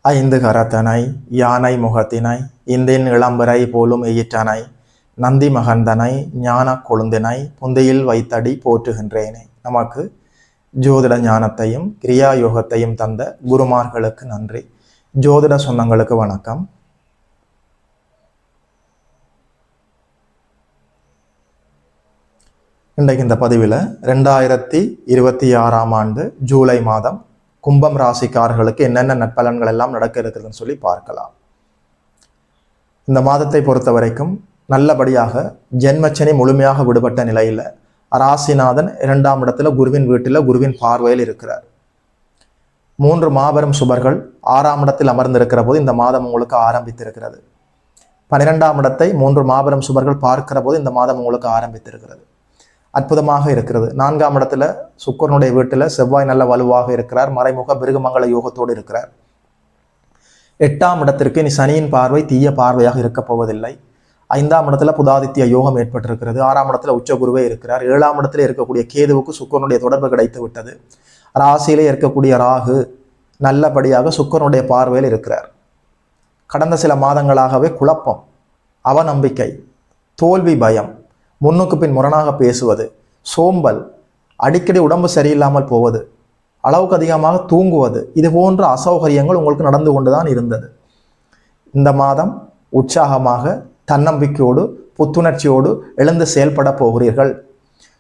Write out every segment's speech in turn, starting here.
ஐந்து கரத்தனை யானை முகத்தினை இந்தின் இளம்பரை போலும் எயிற்றனை நந்தி மகந்தனை ஞான கொழுந்தினை புந்தையில் வைத்தடி போற்றுகின்றேனே. நமக்கு ஜோதிட ஞானத்தையும் கிரியா யோகத்தையும் தந்த குருமார்களுக்கு நன்றி. ஜோதிட சொந்தங்களுக்கு வணக்கம். இன்றைக்கு இந்த பதிவில் 2026ஆம் ஆண்டு ஜூலை மாதம் கும்பம் ராசிக்காரர்களுக்கு என்னென்ன நற்பலன்கள் எல்லாம் நடக்க இருக்குதுன்னு சொல்லி பார்க்கலாம். இந்த மாதத்தை பொறுத்த வரைக்கும் நல்லபடியாக ஜென்மச்சனி முழுமையாக விடுபட்ட நிலையில் ராசிநாதன் 2ஆம் இடத்துல குருவின் வீட்டில் குருவின் பார்வையில் இருக்கிறார். 3 மாபெரும் சுபர்கள் 6ஆம் இடத்தில் அமர்ந்திருக்கிற போது இந்த மாதம் உங்களுக்கு ஆரம்பித்திருக்கிறது. 12ஆம் இடத்தை 3 மாபெரும் சுபர்கள் பார்க்கிற போது இந்த மாதம் உங்களுக்கு ஆரம்பித்திருக்கிறது. அற்புதமாக இருக்கிறது. 4ஆம் இடத்துல சுக்கிரனுடைய வீட்டில் செவ்வாய் நல்ல வலுவாக இருக்கிறார். மறைமுக பிருகுமங்கள யோகத்தோடு இருக்கிறார். 8ஆம் இடத்திற்கு இனி சனியின் பார்வை தீய பார்வையாக இருக்க போவதில்லை. 5ஆம் இடத்துல புதாதித்ய யோகம் ஏற்பட்டிருக்கிறது. 6ஆம் இடத்துல உச்சகுருவே இருக்கிறார். 7ஆம் இடத்துல இருக்கக்கூடிய கேதுவுக்கு சுக்கிரனுடைய தொடர்பு கிடைத்து விட்டது. ராசியிலே இருக்கக்கூடிய ராகு நல்லபடியாக சுக்கிரனுடைய பார்வையில் இருக்கிறார். கடந்த சில மாதங்களாகவே குழப்பம், அவநம்பிக்கை, தோல்வி பயம், முன்னுக்கு பின் முரணாக பேசுவது, சோம்பல், அடிக்கடி உடம்பு சரியில்லாமல் போவது, அளவுக்கு அதிகமாக தூங்குவது, இது போன்ற அசௌகரியங்கள் உங்களுக்கு நடந்து கொண்டுதான் இருந்தது. இந்த மாதம் உற்சாகமாக தன்னம்பிக்கையோடு புத்துணர்ச்சியோடு எழுந்து செயல்பட போகிறீர்கள்.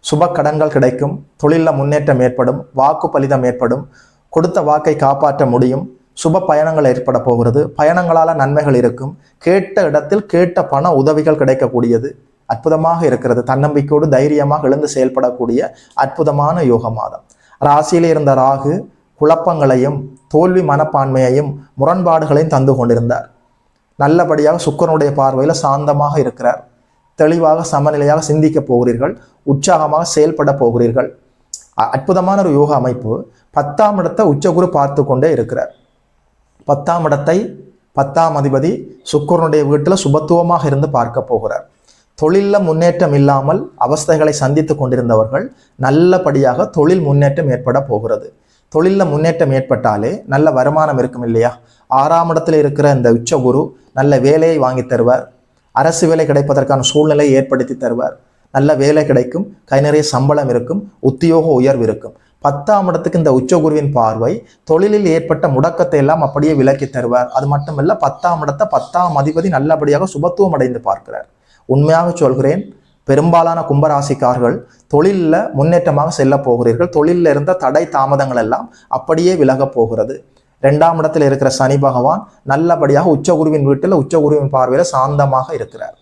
சுப கடன்கள் கிடைக்கும், தொழிலில் முன்னேற்றம் ஏற்படும், வாக்கு பலிதம் ஏற்படும், கொடுத்த வாக்கை காப்பாற்ற முடியும், சுப பயணங்கள் ஏற்பட போகிறது. பயணங்களால் நன்மைகள் இருக்கும். கேட்ட இடத்தில் கேட்ட பண உதவிகள் கிடைக்கக்கூடியது. அற்புதமாக இருக்கிறது. தன்னம்பிக்கையோடு தைரியமாக எழுந்து செயல்படக்கூடிய அற்புதமான யோக மாதம். ராசியிலே இருந்த ராகு குழப்பங்களையும் தோல்வி மனப்பான்மையையும் முரண்பாடுகளையும் தந்து கொண்டிருந்தார். நல்லபடியாக சுக்கிரனுடைய பார்வையில் சாந்தமாக இருக்கிறார். தெளிவாக சமநிலையாக சிந்திக்க போகிறீர்கள். உற்சாகமாக செயல்பட போகிறீர்கள். அற்புதமான ஒரு யோக அமைப்பு. 10ஆம் இடத்தை உச்சகுரு பார்த்து கொண்டே இருக்கிறார். 10ஆம் இடத்தை 10ஆம் அதிபதி சுக்கிரனுடைய வீட்டில் சுபத்துவமாக இருந்து பார்க்க போகிறார். தொழிலில் முன்னேற்றம் இல்லாமல் அவஸ்தைகளை சந்தித்து கொண்டிருந்தவர்கள் நல்லபடியாக தொழில் முன்னேற்றம் ஏற்பட போகிறது. தொழிலில் முன்னேற்றம் ஏற்பட்டாலே நல்ல வருமானம் இருக்கும் இல்லையா? 6ஆம் இடத்துல இருக்கிற இந்த உச்சகுரு நல்ல வேலையை வாங்கி தருவார். அரசு வேலை கிடைப்பதற்கான சூழ்நிலையை ஏற்படுத்தி தருவார். நல்ல வேலை கிடைக்கும், கை நிறைய சம்பளம் இருக்கும், உத்தியோக உயர்வு இருக்கும். 10ஆம் இடத்துக்கு இந்த உச்சகுருவின் பார்வை தொழிலில் ஏற்பட்ட முடக்கத்தை எல்லாம் அப்படியே விலக்கி தருவார். அது மட்டுமல்ல, 10ஆம் இடத்தை 10ஆம் அதிபதி நல்லபடியாக சுபத்துவம் அடைந்து பார்க்கிறார். உண்மையாக சொல்கிறேன், பெரும்பாலான கும்பராசிக்காரர்கள் தொழிலில் முன்னேற்றமாக செல்ல போகிறீர்கள். தொழிலில் இருந்த தடை தாமதங்கள் எல்லாம் அப்படியே விலக போகிறது. 2ஆம் இடத்தில் இருக்கிற சனி பகவான் நல்லபடியாக உச்சகுருவின் வீட்டில் உச்சகுருவின் பார்வையில் சாந்தமாக இருக்கிறார்.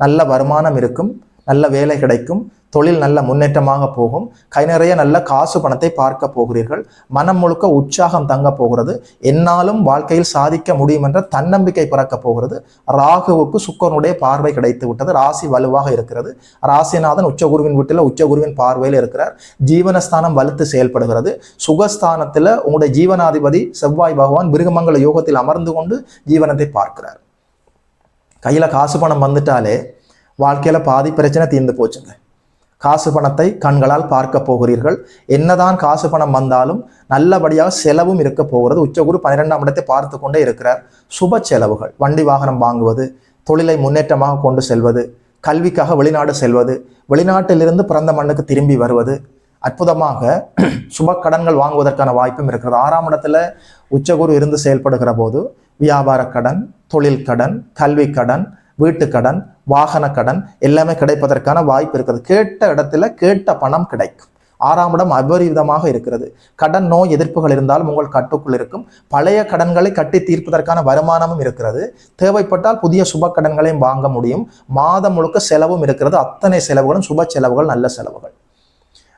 நல்ல வருமானம் இருக்கும், நல்ல வேலை கிடைக்கும், தொழில் நல்ல முன்னேற்றமாக போகும், கை நிறைய நல்ல காசு பணத்தை பார்க்க போகிறீர்கள். மனம் முழுக்க உற்சாகம் தங்க போகிறது. என்னாலும் வாழ்க்கையில் சாதிக்க முடியும் என்ற தன்னம்பிக்கை பிறக்க போகிறது. ராகுவுக்கு சுக்கிரனுடைய பார்வை கிடைத்து விட்டது. ராசி வலுவாக இருக்கிறது. ராசிநாதன் உச்சகுருவின் வீட்டில் உச்சகுருவின் பார்வையில் இருக்கிறார். ஜீவனஸ்தானம் வலுத்து செயல்படுகிறது. சுகஸ்தானத்தில் உங்களுடைய ஜீவனாதிபதி செவ்வாய் பகவான் பிருகமங்கள யோகத்தில் அமர்ந்து கொண்டு ஜீவனத்தை பார்க்கிறார். கையில் காசு பணம் வந்துட்டாலே வாழ்க்கையில் பாதி பிரச்சனை தீர்ந்து போச்சுங்க. காசு பணத்தை கண்களால் பார்க்க போகிறீர்கள். என்னதான் காசு பணம் வந்தாலும் நல்லபடியாக செலவும் இருக்க போகிறது. உச்சகுரு 12ஆம் இடத்தை பார்த்து கொண்டே இருக்கிறார். சுப செலவுகள், வண்டி வாகனம் வாங்குவது, தொழிலை முன்னேற்றமாக கொண்டு செல்வது, கல்விக்காக வெளிநாடு செல்வது, வெளிநாட்டிலிருந்து பிறந்த மண்ணுக்கு திரும்பி வருவது, அற்புதமாக சுப கடன்கள் வாங்குவதற்கான வாய்ப்பும் இருக்கிறது. 6ஆம் இடத்துல உச்சகுரு இருந்து செயல்படுகிற போது வியாபார கடன், தொழில் கடன், கல்வி கடன், வீட்டு கடன், வாகன கடன் எல்லாமே கிடைப்பதற்கான வாய்ப்பு இருக்கிறது. கேட்ட இடத்துல கேட்ட பணம் கிடைக்கும். 6ஆம் இடம் அபரிவிதமாக இருக்கிறது. கடன் நோய் எதிர்ப்புகள் இருந்தாலும் உங்கள் கட்டுக்குள் இருக்கும். பழைய கடன்களை கட்டி தீர்ப்பதற்கான வருமானமும் இருக்கிறது. தேவைப்பட்டால் புதிய சுப கடன்களையும் வாங்க முடியும். மாதம் முழுக்க செலவும் இருக்கிறது. அத்தனை செலவுகளும் சுப செலவுகள், நல்ல செலவுகள்.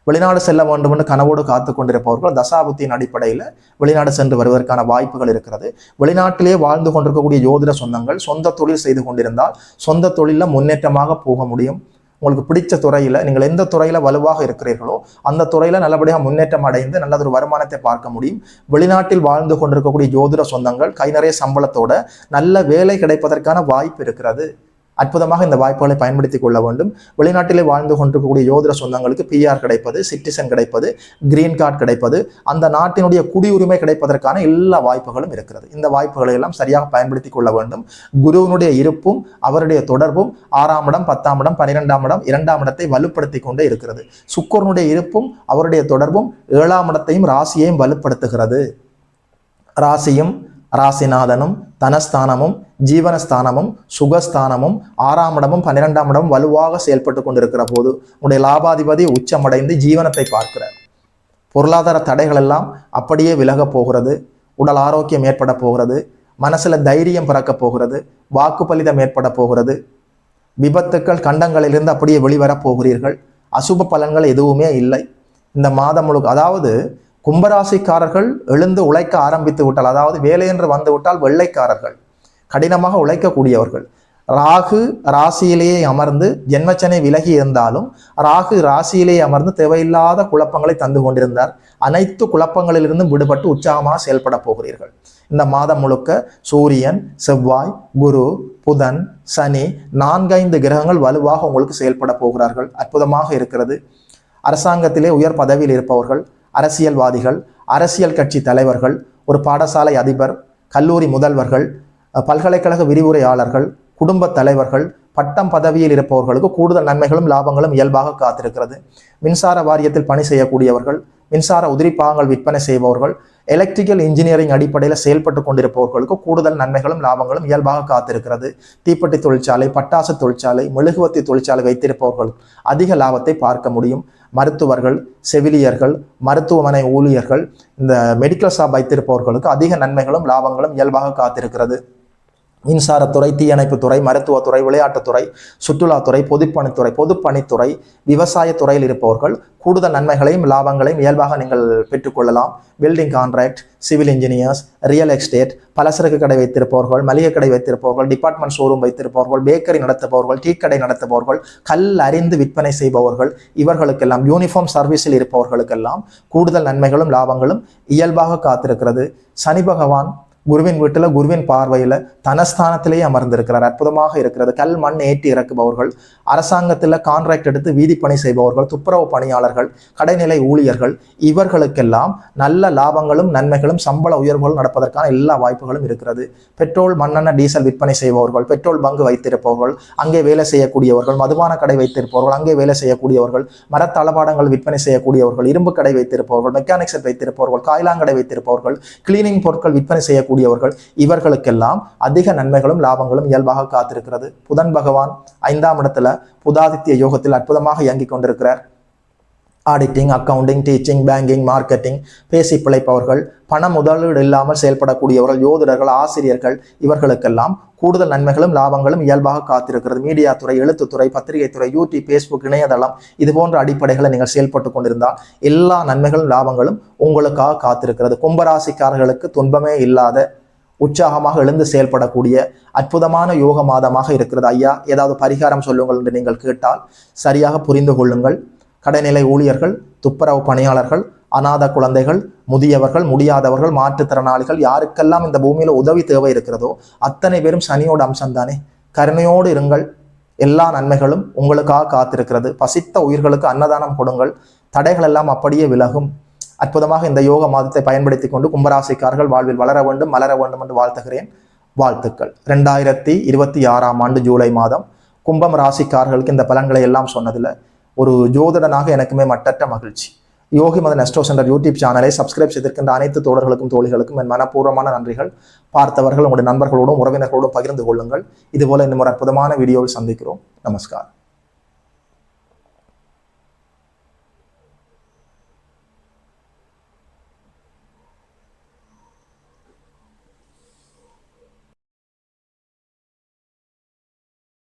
வெளிநாடு செல்ல வேண்டும் என்று கனவோடு காத்து கொண்டிருப்பவர்கள் தசாபுத்தியின் அடிப்படையில் வெளிநாடு சென்று வருவதற்கான வாய்ப்புகள் இருக்கிறது. வெளிநாட்டிலேயே வாழ்ந்து கொண்டிருக்கக்கூடிய ஜோதிட சொந்தங்கள் சொந்த தொழில் செய்து கொண்டிருந்தால் சொந்த தொழிலில் முன்னேற்றமாக போக முடியும். உங்களுக்கு பிடிச்ச துறையில் நீங்கள் எந்த துறையில் வலுவாக இருக்கிறீர்களோ அந்த துறையில் நல்லபடியாக முன்னேற்றம் அடைந்து நல்லதொரு வருமானத்தை பார்க்க முடியும். வெளிநாட்டில் வாழ்ந்து கொண்டிருக்கக்கூடிய ஜோதிட சொந்தங்கள் கை நிறைய சம்பளத்தோட நல்ல வேலை கிடைப்பதற்கான வாய்ப்பு இருக்கிறது. அற்புதமாக இந்த வாய்ப்புகளை பயன்படுத்திக் கொள்ள வேண்டும். வெளிநாட்டிலே வாழ்ந்து கொண்டிருக்கக்கூடிய யோதிட சொந்தங்களுக்கு PR கிடைப்பது, சிட்டிசன் கிடைப்பது, கிரீன் கார்டு கிடைப்பது, அந்த நாட்டினுடைய குடியுரிமை கிடைப்பதற்கான எல்லா வாய்ப்புகளும் இருக்கிறது. இந்த வாய்ப்புகளை எல்லாம் சரியாக பயன்படுத்திக் கொள்ள வேண்டும். குருவினுடைய இருப்பும் அவருடைய தொடர்பும் 6ஆம் இடம், 10ஆம் இடம், 12ஆம் இடம், 2ஆம் இடத்தை வலுப்படுத்தி கொண்டே இருக்கிறது. சுக்கிரனுடைய இருப்பும் அவருடைய தொடர்பும் 7ஆம் இடத்தையும் ராசியையும் வலுப்படுத்துகிறது. ராசியும் ராசிநாதனும் தனஸ்தானமும் ஜீவனஸ்தானமும் சுகஸ்தானமும் 6ஆம் இடமும் 12ஆம் இடமும் வலுவாக செயல்பட்டு கொண்டிருக்கிற போது உடைய லாபாதிபதி உச்சமடைந்து ஜீவனத்தை பார்க்கிறார். பொருளாதார தடைகள் எல்லாம் அப்படியே விலக போகிறது. உடல் ஆரோக்கியம் ஏற்பட போகிறது. மனசுல தைரியம் பிறக்க போகிறது. வாக்குப்பலிதம் ஏற்பட போகிறது. விபத்துக்கள் கண்டங்களிலிருந்து அப்படியே வெளிவரப் போகிறீர்கள். அசுப பலன்கள் எதுவுமே இல்லை இந்த மாதம் முழுக்க. அதாவது கும்பராசிக்காரர்கள் எழுந்து உழைக்க ஆரம்பித்து விட்டால், அதாவது வேலை என்று வந்து விட்டால் வெள்ளைக்காரர்கள், கடினமாக உழைக்கக்கூடியவர்கள். ராகு ராசியிலேயே அமர்ந்து ஜென்மச்சனை விலகி இருந்தாலும் ராகு ராசியிலேயே அமர்ந்து தேவையில்லாத குழப்பங்களை தந்து கொண்டிருந்தார். அனைத்து குழப்பங்களிலிருந்தும் விடுபட்டு உற்சாகமாக செயல்பட போகிறீர்கள். இந்த மாதம் முழுக்க சூரியன், செவ்வாய், குரு, புதன், சனி 4-5 கிரகங்கள் வலுவாக உங்களுக்கு செயல்பட போகிறார்கள். அற்புதமாக இருக்கிறது. அரசாங்கத்திலே உயர் பதவியில் இருப்பவர்கள், அரசியல்வாதிகள், அரசியல் கட்சி தலைவர்கள், ஒரு பாடசாலை அதிபர், கல்லூரி முதல்வர்கள், பல்கலைக்கழக விரிவுரையாளர்கள், குடும்ப தலைவர்கள், பட்டம் பதவியில் இருப்பவர்களுக்கு கூடுதல் நன்மைகளும் லாபங்களும் இயல்பாக காத்திருக்கிறது. மின்சார வாரியத்தில் பணி செய்யக்கூடியவர்கள், மின்சார உதிரி பாகங்கள் விற்பனை செய்பவர்கள், எலக்ட்ரிக்கல் இன்ஜினியரிங் அடிப்படையில் செயல்பட்டு கொண்டிருப்பவர்களுக்கு கூடுதல் நன்மைகளும் லாபங்களும் இயல்பாக காத்திருக்கிறது. தீப்பெட்டி தொழிற்சாலை, பட்டாசு தொழிற்சாலை, மெழுகுவத்தி தொழிற்சாலை வைத்திருப்பவர்கள் அதிக லாபத்தை பார்க்க முடியும். மருத்துவர்கள், செவிலியர்கள், மருத்துவமனை ஊழியர்கள், இந்த மெடிக்கல் ஷாப் வைத்திருப்பவர்களுக்கு அதிக நன்மைகளும் லாபங்களும் இயல்பாக காத்திருக்கிறது. மின்சாரத்துறை, தீயணைப்புத்துறை, மருத்துவத்துறை, விளையாட்டுத்துறை, சுற்றுலாத்துறை, பொதுப்பணித்துறை, விவசாயத்துறையில் இருப்பவர்கள் கூடுதல் நன்மைகளையும் லாபங்களையும் இயல்பாக நீங்கள் பெற்றுக்கொள்ளலாம். Building contract, civil engineers, real estate, பலசரக்கு கடை வைத்திருப்பவர்கள், மளிகை கடை வைத்திருப்பவர்கள், டிபார்ட்மெண்ட் ஷோரூம் வைத்திருப்பவர்கள், பேக்கரி நடத்துபவர்கள், டீ கடை நடத்துபவர்கள், கல் அறிந்து விற்பனை செய்பவர்கள், இவர்களுக்கெல்லாம் யூனிஃபார்ம் சர்வீஸில் இருப்பவர்களுக்கெல்லாம் கூடுதல் நன்மைகளும் லாபங்களும் இயல்பாக காத்திருக்கிறது. சனி பகவான் குருவின் வீட்டில் குருவின் பார்வையில் தனஸ்தானத்திலேயே அமர்ந்திருக்கிறார். அற்புதமாக இருக்கிறது. கல் மண் ஏற்றி இறக்குபவர்கள், அரசாங்கத்தில் கான்ட்ராக்ட் எடுத்து வீதி பணி செய்பவர்கள், துப்புரவு பணியாளர்கள், கடைநிலை ஊழியர்கள், இவர்களுக்கெல்லாம் நல்ல லாபங்களும் நன்மைகளும் சம்பள உயர்வுகளும் நடப்பதற்கான எல்லா வாய்ப்புகளும் இருக்கிறது. பெட்ரோல், மண்ணெண்ணெய், டீசல் விற்பனை செய்பவர்கள், பெட்ரோல் பங்கு வைத்திருப்பவர்கள், அங்கே வேலை செய்யக்கூடியவர்கள், மதுபான கடை வைத்திருப்பவர்கள், அங்கே வேலை செய்யக்கூடியவர்கள், மரத்தளபாடங்கள் விற்பனை செய்யக்கூடியவர்கள், இரும்பு கடை வைத்திருப்பவர்கள், மெக்கானிக் செட் வைத்திருப்பவர்கள், காய்லாங்கடை வைத்திருப்பவர்கள், கிளீனிங் பொருட்கள் விற்பனை செய்யக்கூடிய இவர்களுக்கெல்லாம் அதிக நன்மைகளும் லாபங்களும் இயல்பாக காத்திருக்கிறது. புதன் பகவான் 5ஆம் இடத்துல புதாதித்ய யோகத்தில் அற்புதமாக இயங்கிக் கொண்டிருக்கிறார். Auditing, accounting, teaching, banking, marketing, பேசி பிழைப்பவர்கள், பண முதலீடு இல்லாமல் செயல்படக்கூடியவர்கள், யோதிடர்கள், ஆசிரியர்கள், இவர்களுக்கெல்லாம் கூடுதல் நன்மைகளும் லாபங்களும் இயல்பாக காத்திருக்கிறது. மீடியா துறை, எழுத்துத்துறை, பத்திரிகை துறை, யூடியூப், பேஸ்புக், இணையதளம், இது போன்ற அடிப்படைகளை நீங்கள் செயல்பட்டு கொண்டிருந்தால் எல்லா நன்மைகளும் லாபங்களும் உங்களுக்காக காத்திருக்கிறது. கும்பராசிக்காரர்களுக்கு துன்பமே இல்லாத உற்சாகமாக எழுந்து செயல்படக்கூடிய அற்புதமான யோக மாதமாக இருக்கிறது. ஐயா, ஏதாவது பரிகாரம் சொல்லுங்கள் என்று நீங்கள் கேட்டால் சரியாக புரிந்து கொள்ளுங்கள். கடைநிலை ஊழியர்கள், துப்புரவு பணியாளர்கள், அநாத குழந்தைகள், முதியவர்கள், முடியாதவர்கள், மாற்றுத்திறனாளிகள், யாருக்கெல்லாம் இந்த பூமியில உதவி தேவை இருக்கிறதோ அத்தனை பேரும் சனியோட அம்சம்தானே. கருணையோடு இருங்கள். எல்லா நன்மைகளும் உங்களுக்காக காத்திருக்கிறது. பசித்த உயிர்களுக்கு அன்னதானம் கொடுங்கள். தடைகள் எல்லாம் அப்படியே விலகும். அற்புதமாக இந்த யோக மாதத்தை பயன்படுத்தி கொண்டு கும்பராசிக்காரர்கள் வாழ்வில் வளர வேண்டும், மலர வேண்டும் என்று வாழ்த்துகிறேன். வாழ்த்துக்கள். 2026ஆம் ஆண்டு ஜூலை மாதம் கும்பம் ராசிக்காரர்களுக்கு இந்த பலன்களை எல்லாம் சொன்னதில் ஒரு ஜோதிடனாக எனக்குமே மட்டற்ற மகிழ்ச்சி. யோகி மதன் அஸ்ட்ரோ சென்டர் யூடியூப் சேனலை சப்ஸ்கிரைப் செய்திருக்கின்ற அனைத்து தோழர்களுக்கும் தோழிகளுக்கும் என் மனப்பூர்வமான நன்றிகள். பார்த்தவர்கள் உங்களுடைய நண்பர்களோடும் உறவினர்களோடும் பகிர்ந்து கொள்ளுங்கள். இதுபோல இன்னும் ஒரு அற்புதமான வீடியோவில் சந்திக்கிறோம். நமஸ்காரம்.